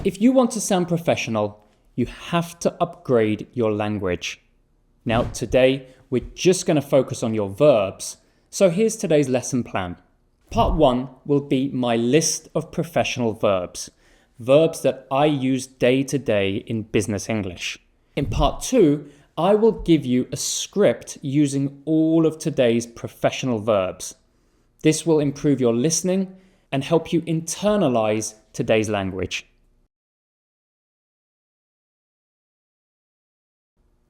If you want to sound professional, you have to upgrade your language. Now, today, we're just going to focus on your verbs. So here's today's lesson plan. Part 1 will be my list of professional verbs. Verbs that I use day to day in business English. In part 2, I will give you a script using all of today's professional verbs. This will improve your listening and help you internalize today's language.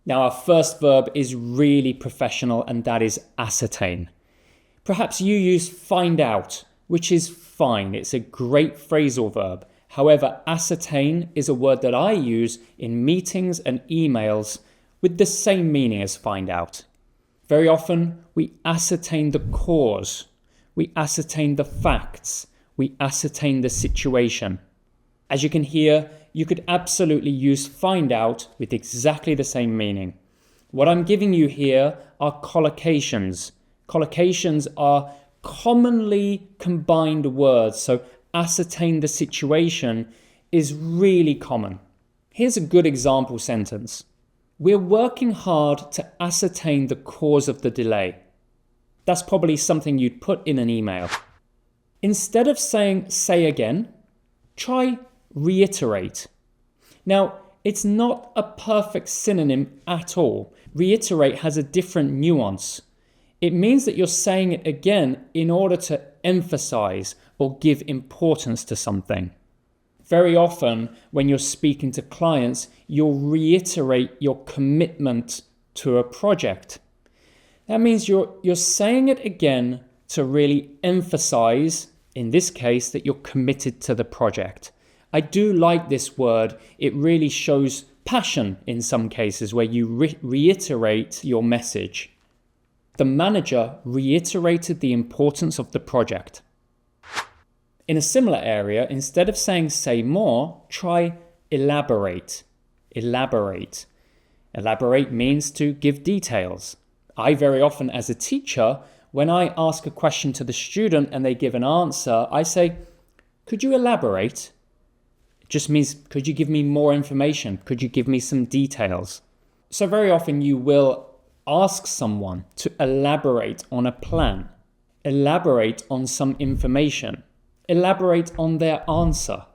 Now, our first verb is really professional, and that is ascertain. Perhaps you use find out, which is fine. It's a great phrasal verb. However, ascertain is a word that I use in meetings and emails with the same meaning as find out. Very often, we ascertain the cause. We ascertain the facts. We ascertain the situation. As you can hear, you could absolutely use find out with exactly the same meaning. What I'm giving you here are collocations. Collocations are commonly combined words, so ascertain the situation is really common. Here's a good example sentence. We're working hard to ascertain the cause of the delay. That's probably something you'd put in an email. Instead of saying say again, try reiterate. Now, it's not a perfect synonym at all. Reiterate has a different nuance. It means that you're saying it again in order to emphasize or give importance to something. Very often, when you're speaking to clients, you'll reiterate your commitment to a project. That means you're saying it again to really emphasize, in this case, that you're committed to the project. I do like this word. It really shows passion in some cases where you reiterate your message. The manager reiterated the importance of the project. In a similar area, instead of saying say more, try elaborate. Elaborate. Elaborate means to give details. I very often, as a teacher, when I ask a question to the student and they give an answer, I say, could you elaborate? It just means, could you give me more information? Could you give me some details? So very often you will ask someone to elaborate on a plan, elaborate on some information, elaborate on their answer.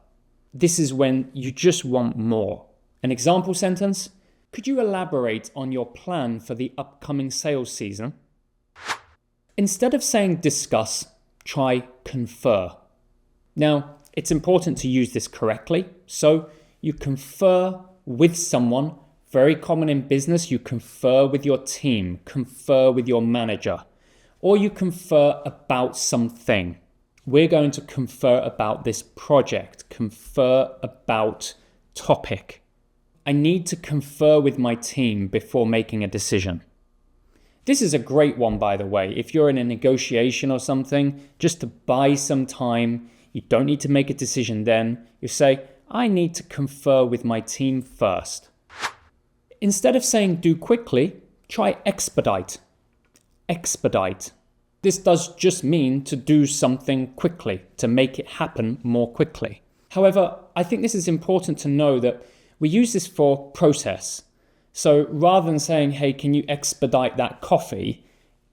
This is when you just want more. An example sentence, could you elaborate on your plan for the upcoming sales season? Instead of saying discuss, try confer. Now, it's important to use this correctly. So you confer with someone. Very common in business, you confer with your team, confer with your manager, or you confer about something. We're going to confer about this project, confer about topic. I need to confer with my team before making a decision. This is a great one, by the way. If you're in a negotiation or something, just to buy some time, you don't need to make a decision then. You say, I need to confer with my team first. Instead of saying do quickly, try expedite. Expedite. This does just mean to do something quickly, to make it happen more quickly. However, I think this is important to know that we use this for process. So rather than saying, hey, can you expedite that coffee?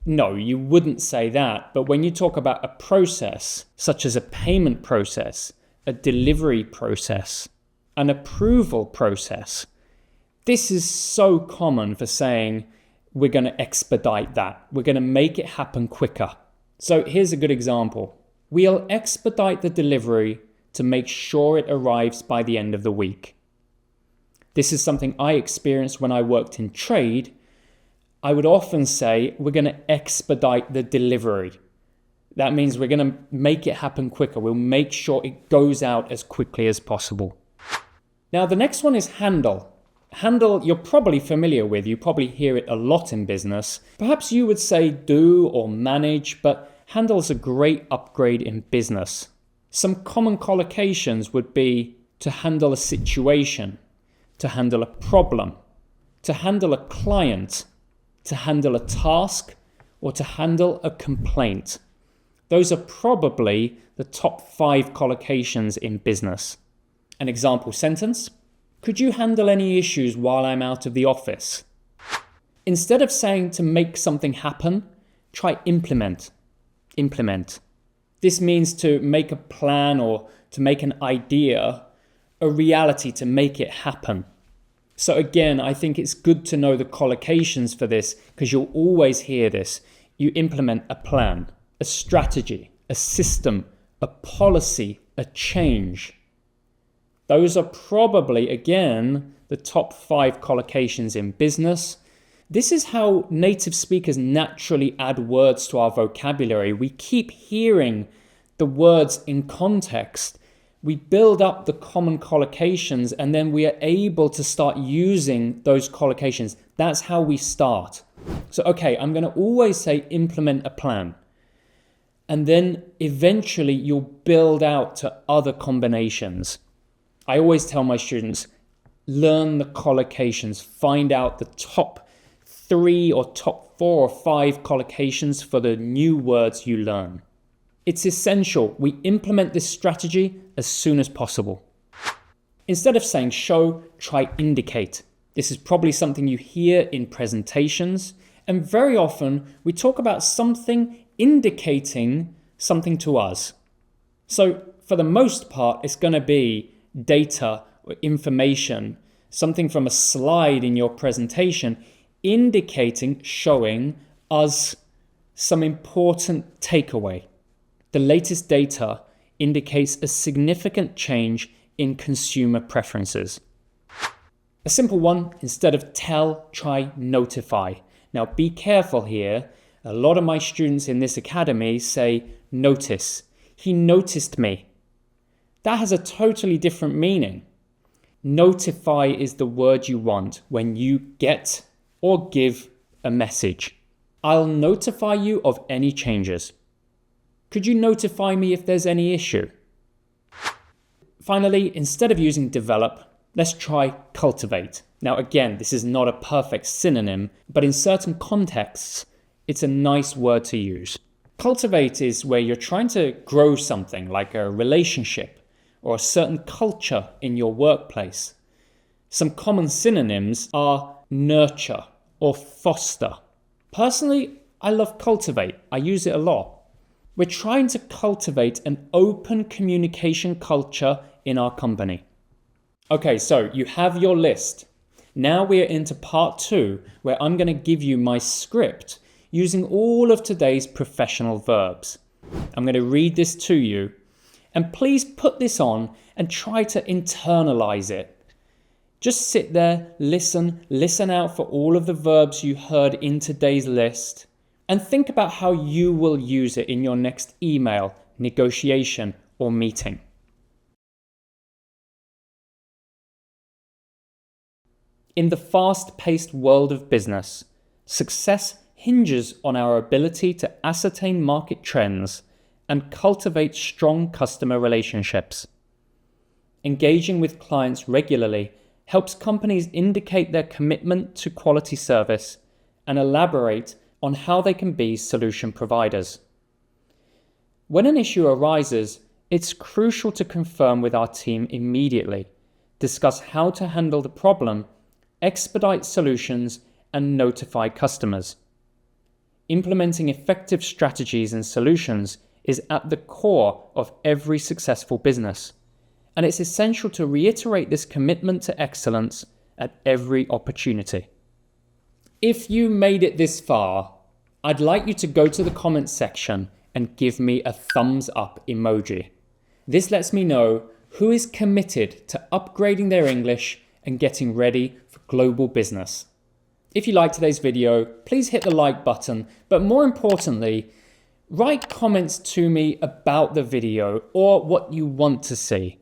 No, you wouldn't say that. But when you talk about a process, such as a payment process, a delivery process, an approval process, this is so common for saying we're going to expedite that. We're going to make it happen quicker. So here's a good example. We'll expedite the delivery to make sure it arrives by the end of the week. This is something I experienced when I worked in trade. I would often say we're going to expedite the delivery. That means we're going to make it happen quicker. We'll make sure it goes out as quickly as possible. Now, the next one is handle. Handle, you're probably familiar with. You probably hear it a lot in business. Perhaps you would say do or manage, but handle's a great upgrade in business. Some common collocations would be to handle a situation, to handle a problem, to handle a client, to handle a task, or to handle a complaint. Those are probably the top 5 collocations in business. An example sentence: could you handle any issues while I'm out of the office? Instead of saying to make something happen, try implement. Implement. This means to make a plan or to make an idea a reality, to make it happen. So again, I think it's good to know the collocations for this, because you'll always hear this. You implement a plan, a strategy, a system, a policy, a change. Those are probably, again, the top 5 collocations in business. This is how native speakers naturally add words to our vocabulary. We keep hearing the words in context. We build up the common collocations, and then we are able to start using those collocations. That's how we start. So, okay, I'm going to always say implement a plan. And then eventually you'll build out to other combinations. I always tell my students, learn the collocations, find out the top 3 or top 4 or 5 collocations for the new words you learn. It's essential we implement this strategy as soon as possible. Instead of saying show, try indicate. This is probably something you hear in presentations, and very often we talk about something indicating something to us. So for the most part, it's going to be data or information, something from a slide in your presentation, indicating, showing us some important takeaway. The latest data indicates a significant change in consumer preferences. A simple one: instead of tell, try notify. Now be careful here. A lot of my students in this academy say notice. He noticed me. That has a totally different meaning. Notify is the word you want when you get or give a message. I'll notify you of any changes. Could you notify me if there's any issue? Finally, instead of using develop, let's try cultivate. Now again, this is not a perfect synonym, but in certain contexts, it's a nice word to use. Cultivate is where you're trying to grow something, like a relationship or a certain culture in your workplace. Some common synonyms are nurture or foster. Personally, I love cultivate. I use it a lot. We're trying to cultivate an open communication culture in our company. Okay, so you have your list. Now we are into part 2, where I'm going to give you my script using all of today's professional verbs. I'm going to read this to you, and please put this on and try to internalize it. Just sit there, listen out for all of the verbs you heard in today's list, and think about how you will use it in your next email, negotiation, or meeting. In the fast-paced world of business, success hinges on our ability to ascertain market trends and cultivate strong customer relationships. Engaging with clients regularly helps companies indicate their commitment to quality service and elaborate on how they can be solution providers. When an issue arises, it's crucial to confirm with our team immediately, discuss how to handle the problem, expedite solutions, and notify customers. Implementing effective strategies and solutions is at the core of every successful business, and it's essential to reiterate this commitment to excellence at every opportunity. If you made it this far, I'd like you to go to the comments section and give me a thumbs up emoji. This lets me know who is committed to upgrading their English and getting ready for global business. If you liked today's video, please hit the like button, but more importantly, write comments to me about the video or what you want to see.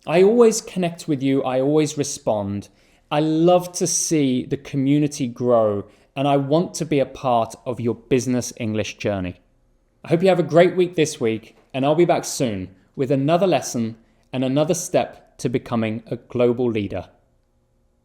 I always connect with you, I always respond. I love to see the community grow, and I want to be a part of your business English journey. I hope you have a great week this week, and I'll be back soon with another lesson and another step to becoming a global leader.